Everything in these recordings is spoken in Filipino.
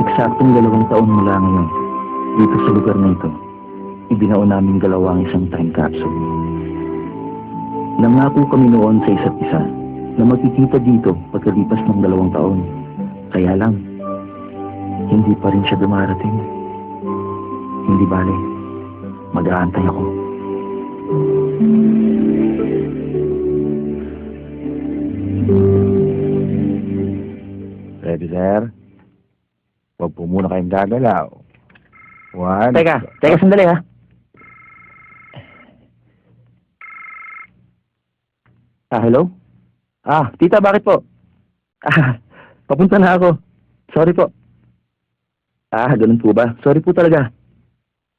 Eksaktong 2 taon mula ngayon, dito sa lugar na ito, ibinao namin dalawang isang time capsule. Nangako kami noon sa isa't isa na magkikita dito pagkalipas ng 2 taon. Kaya lang, hindi pa rin siya dumarating. Hindi bale, mag-aantay ako. Ready, sir? Huwag po muna kayong gagalaw. One. Teka sandali ha. Hello? Tita, bakit po? Papunta na ako. Sorry po. Ganun po ba? Sorry po talaga.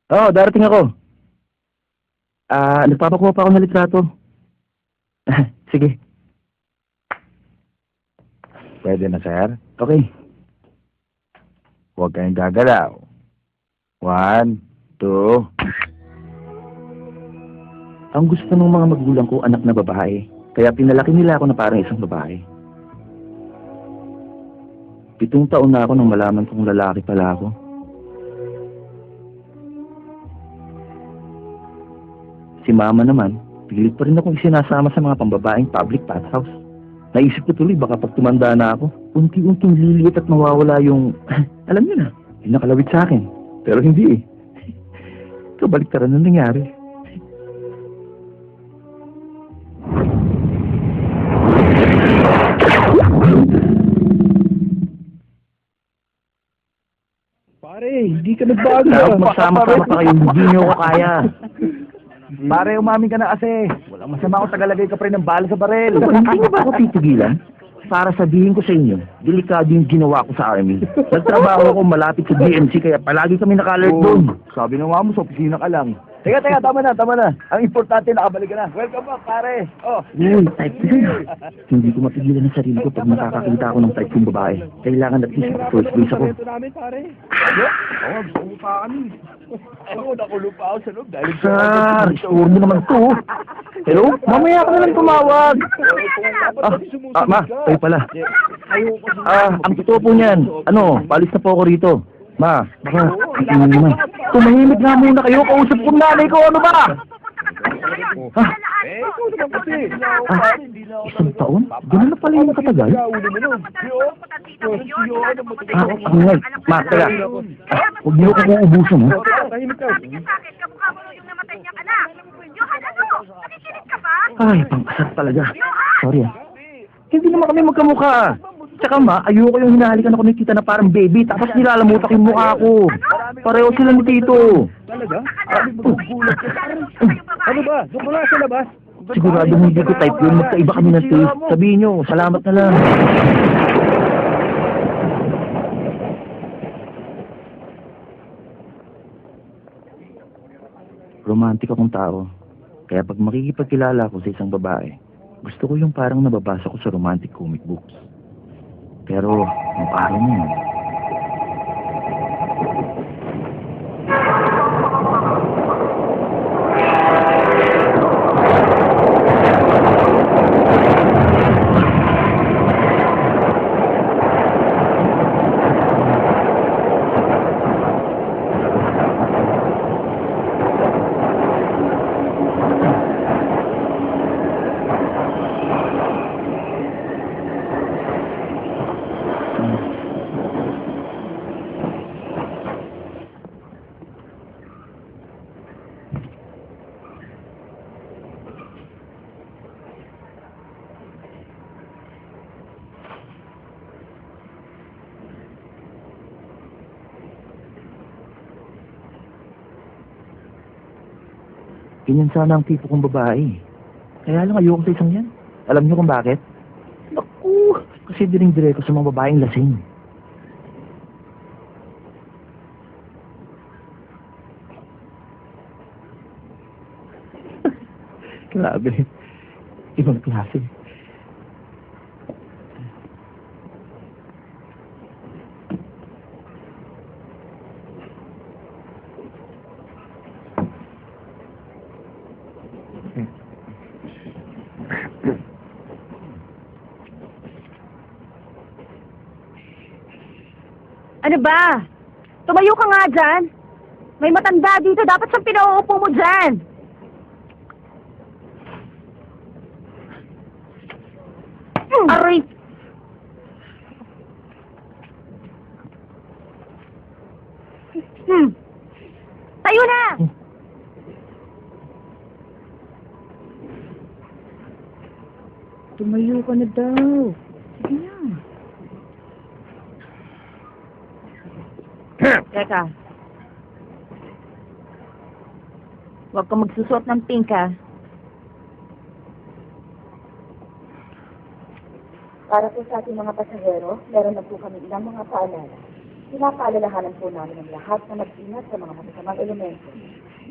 Darating ako. Nagpapakuha pa ako ng litrato. Sige. Pwede na, sir? Okay. Huwag kayong gagalaw. 1, 2. Ang gusto ng mga magulang ko anak na babae. Kaya pinalaki nila ako na parang isang babae. 7 taon na ako nang malaman kong lalaki pala ako. Si mama naman, pilit pa rin akong isinasama sa mga pambabaeng public bathhouse. Naisip ko tuloy baka pag tumanda na ako, unti-unting liliit at mawawala yung, alam niyo na, yung nakalawit sa akin. Pero hindi eh. Kabaliktaran na nangyari. Pare, hindi ka nagbago. Dapat magsama-sama pa kayo, hindi niyo ko kaya. Pare, umamin ka na kasi. Walang masama kung tagalagay ka pa rin ng bala sa barel. Hindi niyo ba ako titigilan? Para sabihin ko sa inyo, delikado yung ginawa ko sa army. Nagtrabaho ako malapit sa DMC kaya palagi kami naka-alert doon. Sabi ng mama mo, sa opisina ka lang. Teka, tama na. Ang importante, nakabalik ka na. Welcome back, pare. Uy, type ko yun. Hindi ko mapigilan ang sarili ko pag nakakakita ako ng type kong babae. Kailangan at least first base ako. Gusto mo pa kami. Nakulo pa ako sa loob dahil... Sir, score mo naman to. Hello? Mamaya ka na lang tumawag. Ma, kayo pala. Ang totoo po niyan. Palis na po ako rito. Ma, baka, ano naman. Tumahimik nga muna kayo. Kausap ko nanay ko, ano ba? Ikaw naman kasi. 1 taon? Ganun na pala yung katagal? Ngay. Ma, teka. Huwag niyo ko kung ubusan, ha? Ay, pangkasat talaga. Sorry, ha? Hindi naman kami magkamukha. Tsaka ma, ayoko yung hinahalikan ako ni tita na parang baby, tapos nilalamutak yung mukha ko. Pareho sila ni tito. Talaga? Ano ba? Doon ka nga sa labas. Sigurado hindi ko type yun. Magkaiba kami ng taste. Sabihin nyo, salamat na lang. Romantic akong tao. Kaya pag makikipagkilala ako sa isang babae, gusto ko yung parang nababasa ko sa romantic comic books. Pero, ang pare mo yun. Ganyan sana ang tipo kong babae. Kaya lang ayoko sa isang yan. Alam niyo kung bakit? Naku, kasi diring-dire ko sa mga babaeng lasing. Grabe. Ibang klase. Ano ba? Tumayo ka nga dyan. May matanda dito. Dapat siyang pinauupo mo dyan. Aray! Tayo na! Tumayo ka na daw. Sige na. Teka. Huwag kang magsusuot ng pink, ha? Para po sa ating mga pasahero, meron na po kami ilang mga paalala. Pinapaalalahanan po namin ang lahat na mag-ingat sa mga masasamang elemento.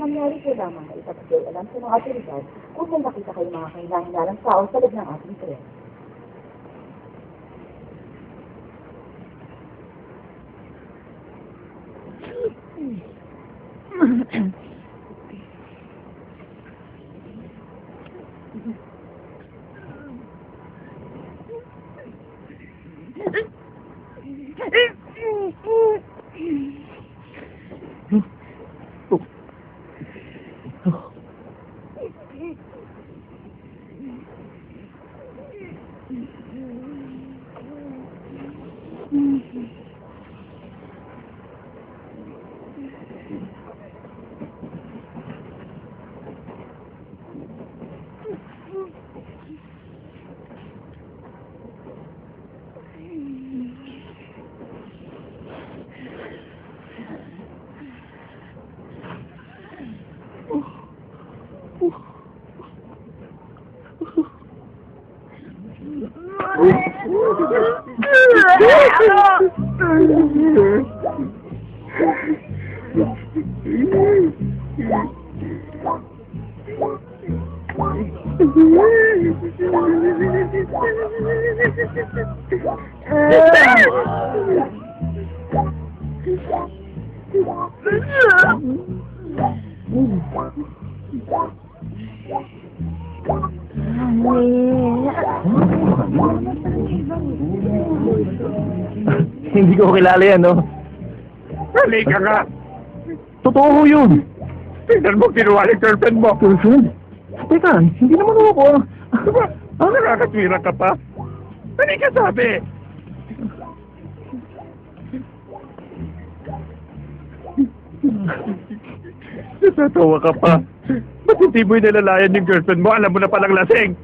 Nangyari po lamang na ipagbigay alam sa mga otoridad kung may nakita kayo mga kahinalang tao sa loob ng ating tren. Hindi ko kilala yan, no? Halika nga. Totoo ho yun. Tingnan mo, kinuha yung girlfriend mo. Girlfriend? Teka, hindi naman ako. Diba? Nakakatwira ka pa. Halika sabi. Natatawa ka pa. Ba't hindi mo inalalayan yung girlfriend mo? Alam mo na palang lasing.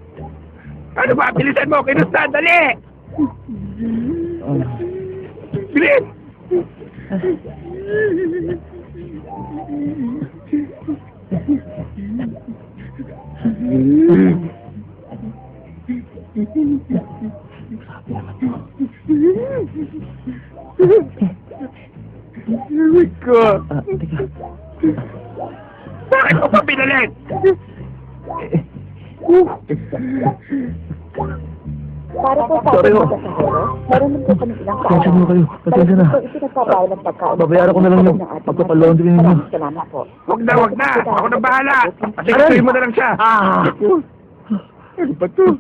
Ano ba? Bilisan mo! Kinusta! Dali! Bilis! Ewan ko. Teka. Bakit mo pa pinalit? Para po sa Sorry ating ho. mga pasahero, meron na po kami ilang Pasensya na kayo. Pasensya na. Ito ipinagpapayo ng pagkain. Babayaran ko na lang yung pagpapalaundry ninyo. Maraming salamat po. Huwag na, huwag na! Ako na bahala! Asikasuhin mo na lang siya! Ah! Ano ba to?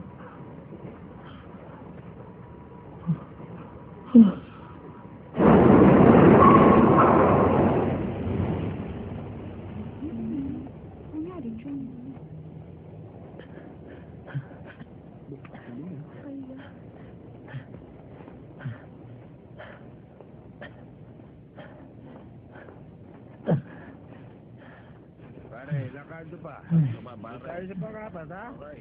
Pare, lakado pa. Tayo sa pangapat, ha? Okay.